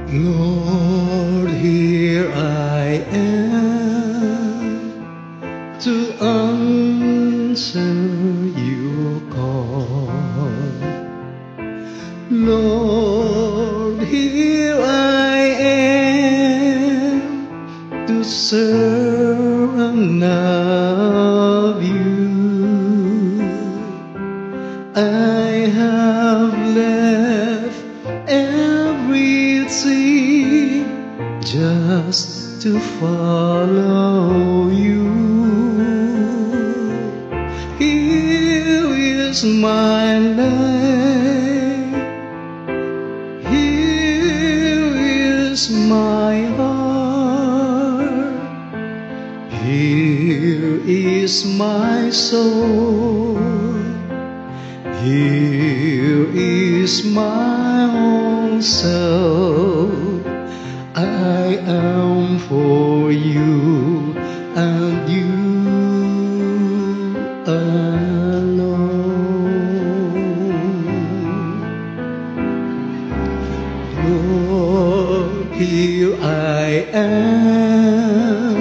Lord, here I am to answer your call. Lord, here I am to serve and love you. I have left everything just to follow you. Here is my life, here is my heart, here is my soul, here is my whole self. I am for you and you alone. Lord, here I am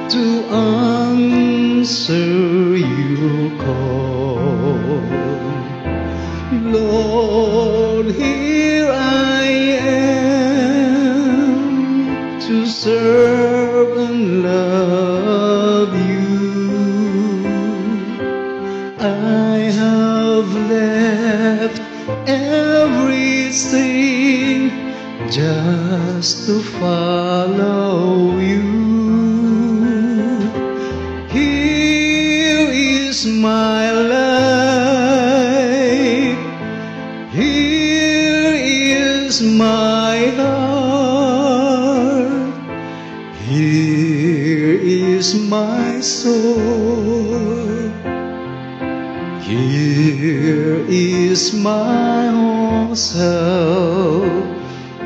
to answer your call. Lord, here I am to serve and love you. I have left everything just to follow you. Here is my life, here is my heart, here is my soul, here is my whole self.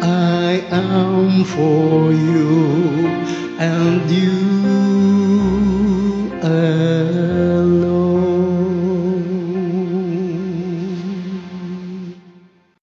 I am for you and you